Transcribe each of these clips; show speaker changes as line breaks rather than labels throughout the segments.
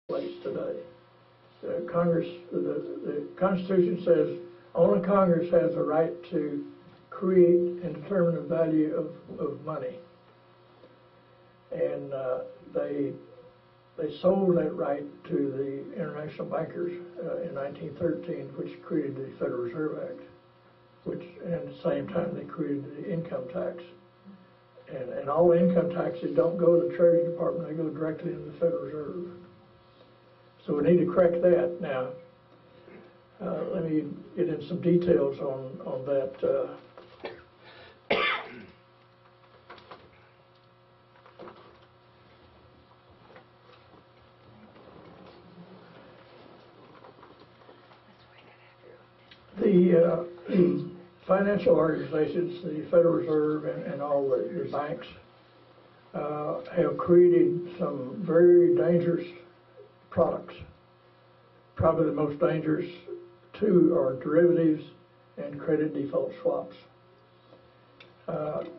place today. Congress, the Constitution says only Congress has the right to create and determine the value of money. And they sold that right to the international bankers in 1913, which created the Federal Reserve Act, which, and at the same time, they created the income tax. And all income taxes don't go to the Treasury Department, they go directly into the Federal Reserve. So we need to correct that. Now, let me get in some details on that. The financial organizations, the Federal Reserve and all the banks have created some very dangerous products. Probably the most dangerous two are derivatives and credit default swaps.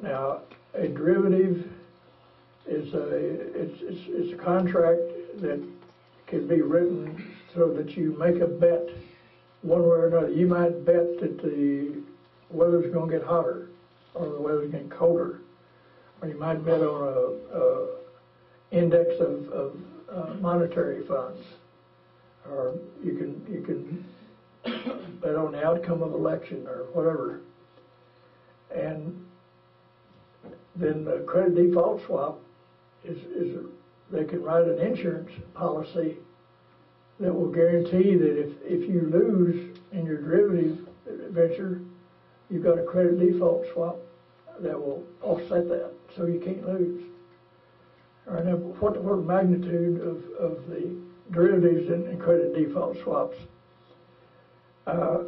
Now, a derivative is it's a contract that can be written so that you make a bet one way or another. You might bet that the weather's going to get hotter or the weather's going to get colder, or you might bet on a index of monetary funds, or you can bet on the outcome of election or whatever. And then the credit default swap is they can write an insurance policy that will guarantee that if you lose in your derivative venture, you've got a credit default swap that will offset that, so you can't lose. All right, now what the magnitude of the derivatives and credit default swaps? On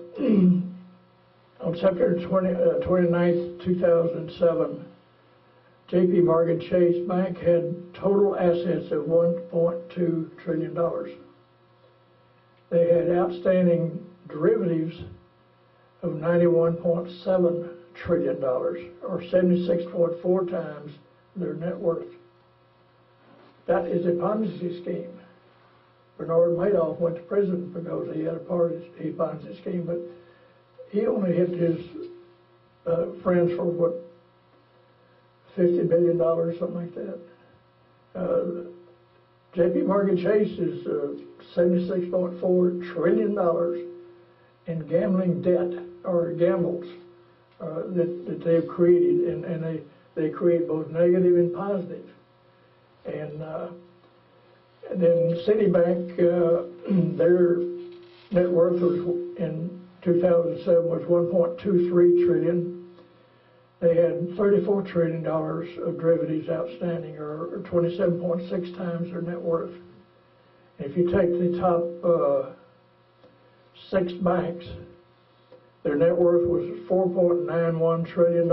September 29th, 2007, J.P. Morgan Chase Bank had total assets of $1.2 trillion. They had outstanding derivatives of $91.7 trillion, or 76.4 times their net worth. That is a Ponzi scheme. Bernard Madoff went to prison because he had a part of his Ponzi scheme, but he only hit his friends for what, $50 billion, something like that. J.P. Morgan Chase is $76.4 trillion in gambling debt or gambles that they've created, and they create both negative and positive. And then Citibank, their net worth was in 2007 was $1.23 trillion. They had $34 trillion of derivatives outstanding, or 27.6 times their net worth. And if you take the top 6 banks, their net worth was $4.91 trillion,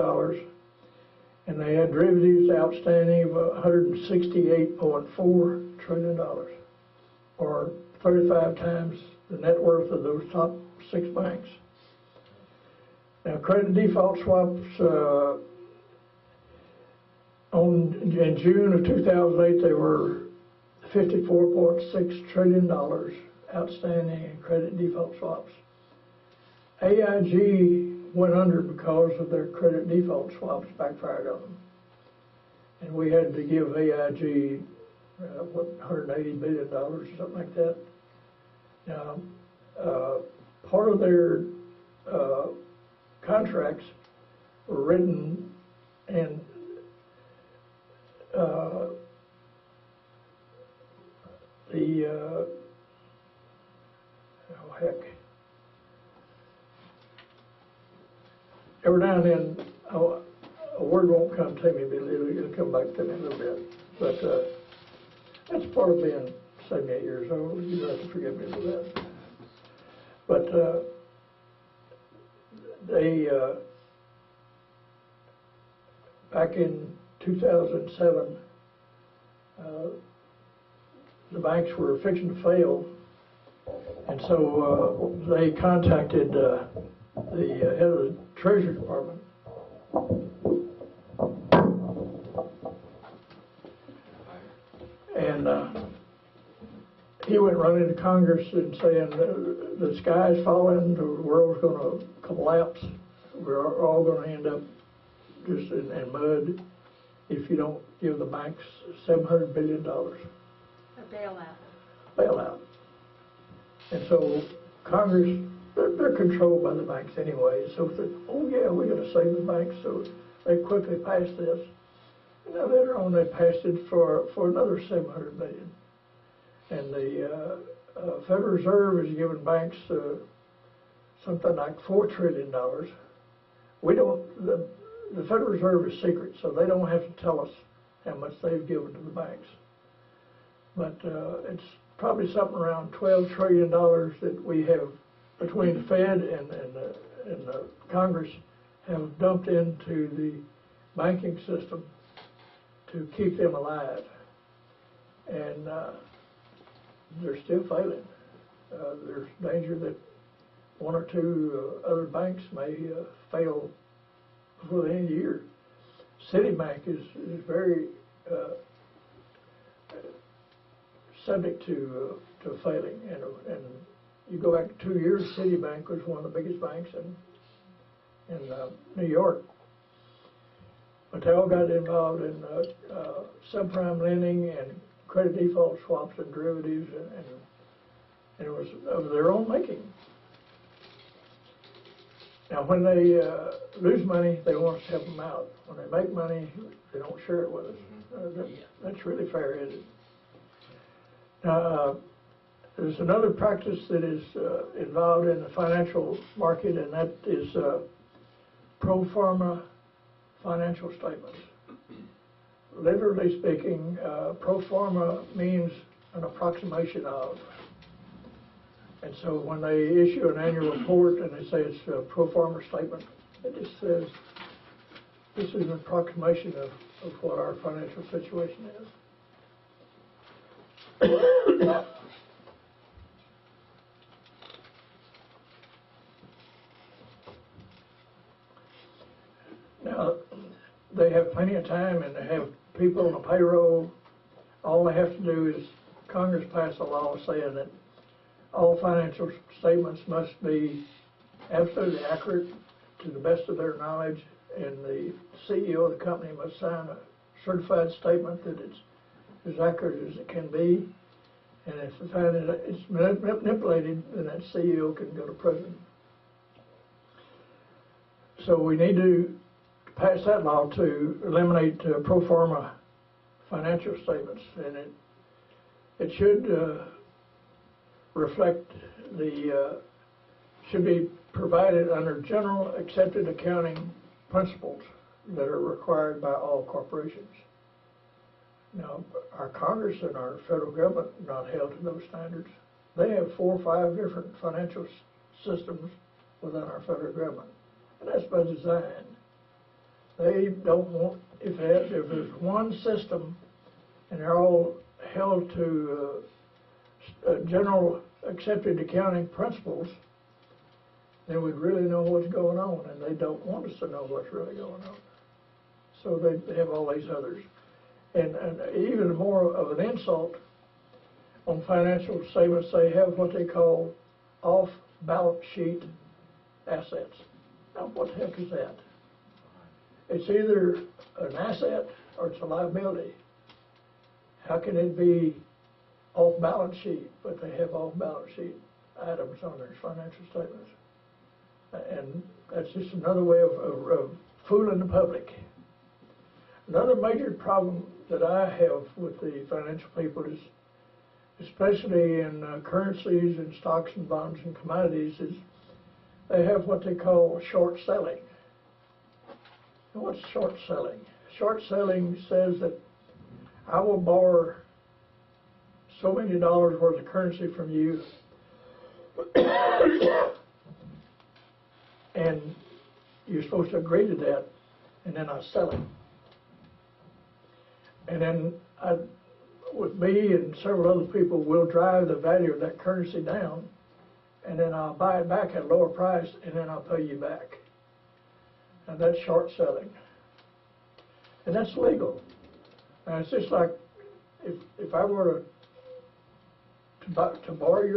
and they had derivatives outstanding of $168.4 trillion, or 35 times the net worth of those top 6 banks. Now, credit default swaps in June of 2008, they were $54.6 trillion outstanding in credit default swaps. AIG went under because of their credit default swaps backfired on them. And we had to give AIG, $180 billion or something like that. Now, part of their contracts were written in every now and then a word won't come to me, but it'll come back to me a little bit. But that's part of being 78 years old. You don't have to forgive me for that. But they, back in 2007, the banks were fixing to fail, and so they contacted the head of the Treasury Department. And he went running to Congress and saying the sky's falling, the world's going to collapse, we're all going to end up just in mud if you don't give the banks $700 billion.
A
Bailout. And so Congress, they're controlled by the banks anyway, so they, oh yeah, we got to save the banks, so they quickly passed this. And then later on they passed it for another $700 billion. And the Federal Reserve is giving banks something like $4 trillion. We don't, the Federal Reserve is secret, so they don't have to tell us how much they've given to the banks. But it's probably something around $12 trillion that we have between the Fed and the Congress have dumped into the banking system to keep them alive. And they're still failing. There's danger that one or two other banks may fail before the end of the year. Citibank is very subject to failing, and you go back 2 years, Citibank was one of the biggest banks in New York. But they all got involved in subprime lending and credit default swaps and derivatives, and it was of their own making. Now, when they lose money, they want us to help them out. When they make money, they don't share it with us. That's really fair-headed. Now, there's another practice that is involved in the financial market, and that is pro forma financial statements. Literally speaking, pro forma means an approximation of. And so when they issue an annual report and they say it's a pro forma statement, it just says this is an approximation of what our financial situation is. Now, they have plenty of time and they have people on the payroll. All they have to do is Congress pass a law saying that all financial statements must be absolutely accurate to the best of their knowledge, and the CEO of the company must sign a certified statement that it's as accurate as it can be. And if they find that it's manipulated, then that CEO can go to prison. So we need to pass that law to eliminate pro forma financial statements, and it should reflect should be provided under general accepted accounting principles that are required by all corporations. Now, our Congress and our federal government are not held to those standards. They have 4 or 5 different financial systems within our federal government, and that's by design. They don't want, if there's one system and they're all held to general accepted accounting principles, then we'd really know what's going on, and they don't want us to know what's really going on. So they have all these others. And even more of an insult, on financial statements, they have what they call off-balance sheet assets. Now, what the heck is that? It's either an asset or it's a liability. How can it be off-balance sheet, but they have off-balance sheet items on their financial statements? And that's just another way of fooling the public. Another major problem that I have with the financial people is, especially in currencies and stocks and bonds and commodities, is they have what they call short selling. And what's short selling? Short selling says that I will borrow so many dollars worth of currency from you, and you're supposed to agree to that, and then I sell it. And then with me and several other people, we'll drive the value of that currency down, and then I'll buy it back at a lower price, and then I'll pay you back. And that's short selling. And that's legal. Now, it's just like if I were to borrow your